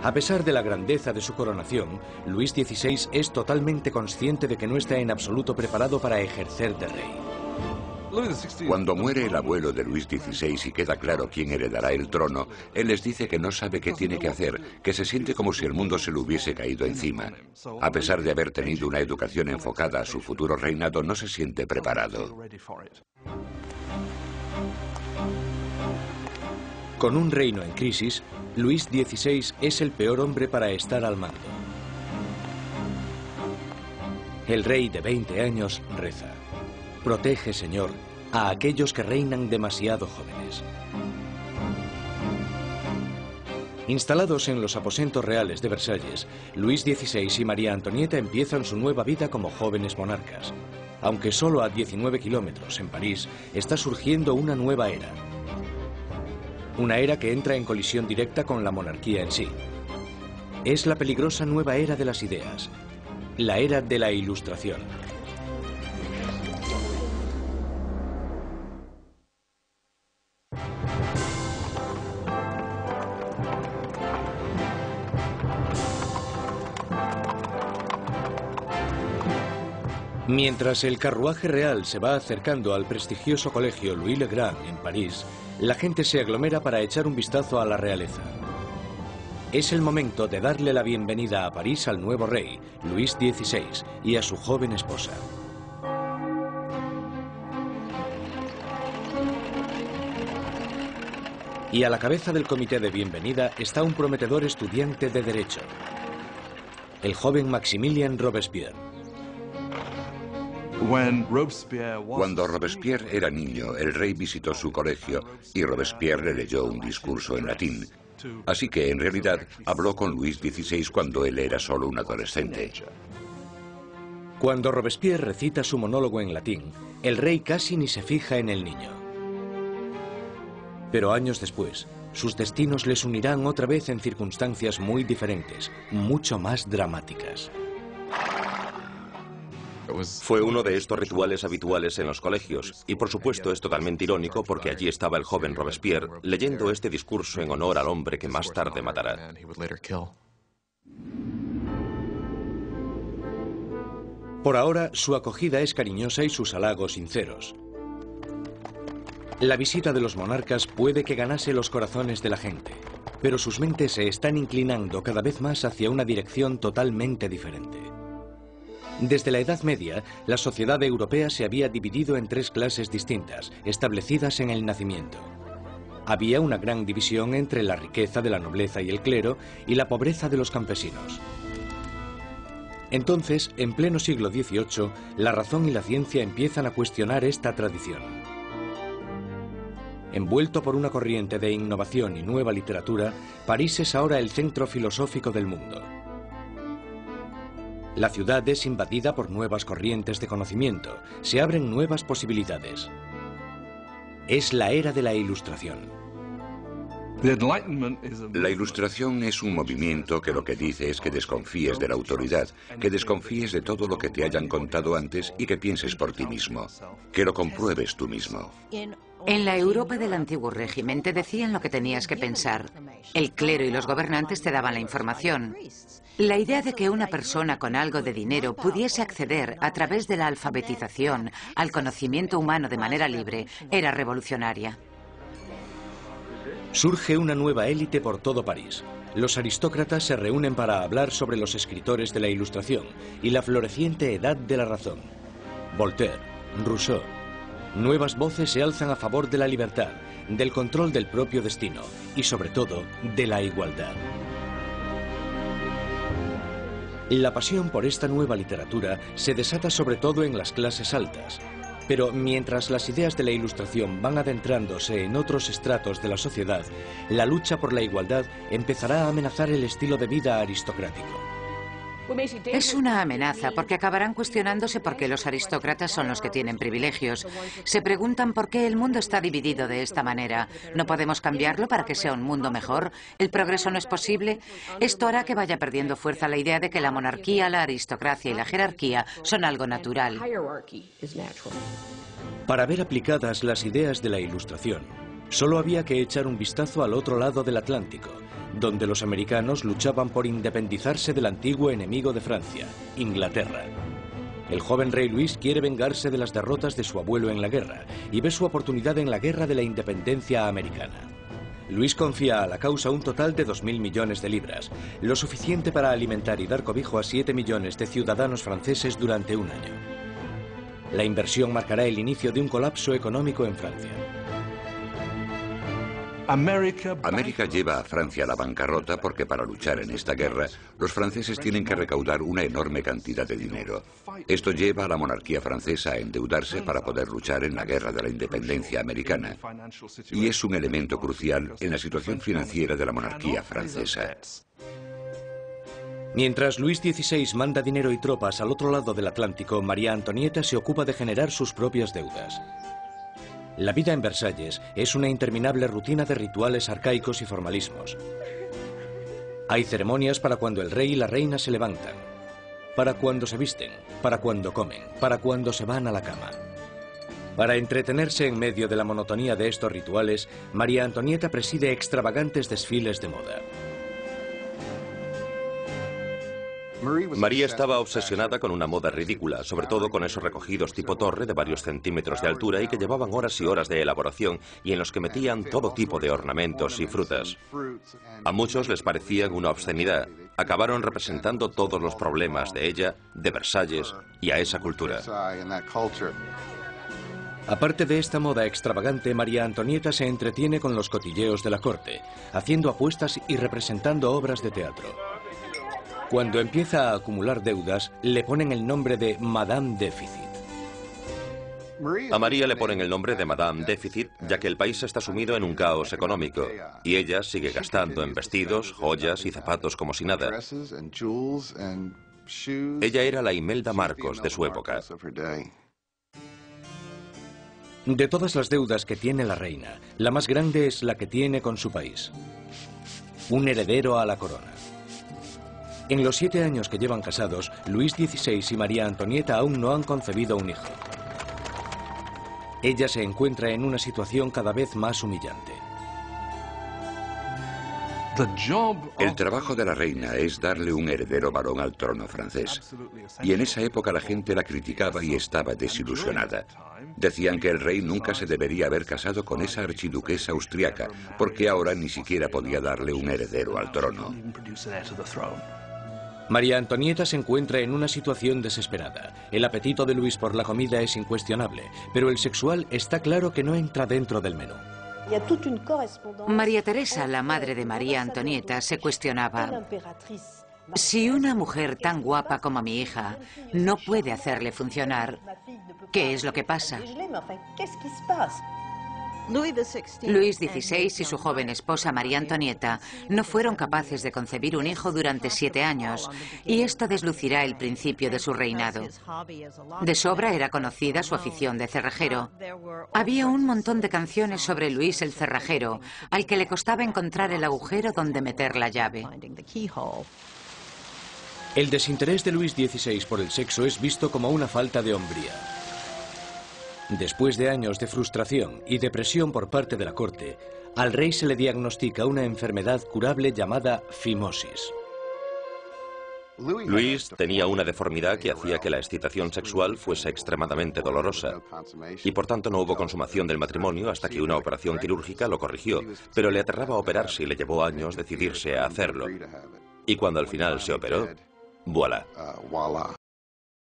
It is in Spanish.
A pesar de la grandeza de su coronación, Luis XVI es totalmente consciente de que no está en absoluto preparado para ejercer de rey. Cuando muere el abuelo de Luis XVI y queda claro quién heredará el trono, él les dice que no sabe qué tiene que hacer, que se siente como si el mundo se le hubiese caído encima. A pesar de haber tenido una educación enfocada a su futuro reinado, no se siente preparado. Con un reino en crisis, Luis XVI es el peor hombre para estar al mando. El rey de 20 años reza: protege, Señor, a aquellos que reinan demasiado jóvenes. Instalados en los aposentos reales de Versalles, Luis XVI y María Antonieta empiezan su nueva vida como jóvenes monarcas. Aunque solo a 19 kilómetros en París, está surgiendo una nueva era. Una era que entra en colisión directa con la monarquía en sí. Es la peligrosa nueva era de las ideas, la era de la Ilustración. Mientras el carruaje real se va acercando al prestigioso colegio Louis le Grand en París, la gente se aglomera para echar un vistazo a la realeza. Es el momento de darle la bienvenida a París al nuevo rey, Luis XVI, y a su joven esposa. Y a la cabeza del comité de bienvenida está un prometedor estudiante de Derecho, el joven Maximilien Robespierre. Cuando Robespierre era niño, el rey visitó su colegio y Robespierre le leyó un discurso en latín. Así que, en realidad, habló con Luis XVI cuando él era solo un adolescente. Cuando Robespierre recita su monólogo en latín, el rey casi ni se fija en el niño. Pero años después, sus destinos les unirán otra vez en circunstancias muy diferentes, mucho más dramáticas. Fue uno de estos rituales habituales en los colegios, y por supuesto es totalmente irónico porque allí estaba el joven Robespierre leyendo este discurso en honor al hombre que más tarde matará. Por ahora, su acogida es cariñosa y sus halagos sinceros. La visita de los monarcas puede que ganase los corazones de la gente, pero sus mentes se están inclinando cada vez más hacia una dirección totalmente diferente. Desde la Edad Media, la sociedad europea se había dividido en tres clases distintas, establecidas en el nacimiento. Había una gran división entre la riqueza de la nobleza y el clero y la pobreza de los campesinos. Entonces, en pleno siglo XVIII, la razón y la ciencia empiezan a cuestionar esta tradición. Envuelto por una corriente de innovación y nueva literatura, París es ahora el centro filosófico del mundo. La ciudad es invadida por nuevas corrientes de conocimiento, se abren nuevas posibilidades. Es la era de la Ilustración. La Ilustración es un movimiento que lo que dice es que desconfíes de la autoridad, que desconfíes de todo lo que te hayan contado antes y que pienses por ti mismo, que lo compruebes tú mismo. En la Europa del antiguo régimen te decían lo que tenías que pensar. El clero y los gobernantes te daban la información. La idea de que una persona con algo de dinero pudiese acceder a través de la alfabetización al conocimiento humano de manera libre era revolucionaria. Surge una nueva élite por todo París. Los aristócratas se reúnen para hablar sobre los escritores de la Ilustración y la floreciente edad de la razón. Voltaire, Rousseau. Nuevas voces se alzan a favor de la libertad, del control del propio destino y, sobre todo, de la igualdad. La pasión por esta nueva literatura se desata sobre todo en las clases altas. Pero mientras las ideas de la Ilustración van adentrándose en otros estratos de la sociedad, la lucha por la igualdad empezará a amenazar el estilo de vida aristocrático. Es una amenaza porque acabarán cuestionándose por qué los aristócratas son los que tienen privilegios. Se preguntan por qué el mundo está dividido de esta manera. ¿No podemos cambiarlo para que sea un mundo mejor? ¿El progreso no es posible? Esto hará que vaya perdiendo fuerza la idea de que la monarquía, la aristocracia y la jerarquía son algo natural. Para ver aplicadas las ideas de la Ilustración, Solo había que echar un vistazo al otro lado del Atlántico, donde los americanos luchaban por independizarse del antiguo enemigo de Francia, Inglaterra. El joven rey Luis quiere vengarse de las derrotas de su abuelo en la guerra y ve su oportunidad en la guerra de la independencia americana. Luis confía a la causa un total de 2.000 millones de libras, lo suficiente para alimentar y dar cobijo a 7 millones de ciudadanos franceses durante un año. La inversión marcará el inicio de un colapso económico en Francia. América lleva a Francia a la bancarrota porque para luchar en esta guerra, los franceses tienen que recaudar una enorme cantidad de dinero. Esto lleva a la monarquía francesa a endeudarse para poder luchar en la guerra de la independencia americana. Y es un elemento crucial en la situación financiera de la monarquía francesa. Mientras Luis XVI manda dinero y tropas al otro lado del Atlántico, María Antonieta se ocupa de generar sus propias deudas. La vida en Versalles es una interminable rutina de rituales arcaicos y formalismos. Hay ceremonias para cuando el rey y la reina se levantan, para cuando se visten, para cuando comen, para cuando se van a la cama. Para entretenerse en medio de la monotonía de estos rituales, María Antonieta preside extravagantes desfiles de moda. María estaba obsesionada con una moda ridícula, sobre todo con esos recogidos tipo torre de varios centímetros de altura y que llevaban horas y horas de elaboración y en los que metían todo tipo de ornamentos y frutas. A muchos les parecían una obscenidad. Acabaron representando todos los problemas de ella, de Versalles y a esa cultura. Aparte de esta moda extravagante, María Antonieta se entretiene con los cotilleos de la corte, haciendo apuestas y representando obras de teatro. Cuando empieza a acumular deudas, le ponen el nombre de Madame Déficit. A María le ponen el nombre de Madame Déficit, ya que el país está sumido en un caos económico, y ella sigue gastando en vestidos, joyas y zapatos como si nada. Ella era la Imelda Marcos de su época. De todas las deudas que tiene la reina, la más grande es la que tiene con su país. Un heredero a la corona. En los 7 años que llevan casados, Luis XVI y María Antonieta aún no han concebido un hijo. Ella se encuentra en una situación cada vez más humillante. El trabajo de la reina es darle un heredero varón al trono francés. Y en esa época la gente la criticaba y estaba desilusionada. Decían que el rey nunca se debería haber casado con esa archiduquesa austriaca, porque ahora ni siquiera podía darle un heredero al trono. María Antonieta se encuentra en una situación desesperada. El apetito de Luis por la comida es incuestionable, pero el sexual está claro que no entra dentro del menú. María Teresa, la madre de María Antonieta, se cuestionaba: si una mujer tan guapa como mi hija no puede hacerle funcionar, ¿qué es lo que pasa? Luis XVI y su joven esposa María Antonieta no fueron capaces de concebir un hijo durante 7 años, y esto deslucirá el principio de su reinado. De sobra era conocida su afición de cerrajero. Había un montón de canciones sobre Luis el cerrajero, al que le costaba encontrar el agujero donde meter la llave. El desinterés de Luis XVI por el sexo es visto como una falta de hombría. Después de años de frustración y depresión por parte de la corte, al rey se le diagnostica una enfermedad curable llamada fimosis. Luis tenía una deformidad que hacía que la excitación sexual fuese extremadamente dolorosa, y por tanto no hubo consumación del matrimonio hasta que una operación quirúrgica lo corrigió, pero le aterraba operarse y le llevó años decidirse a hacerlo. Y cuando al final se operó, ¡voilá!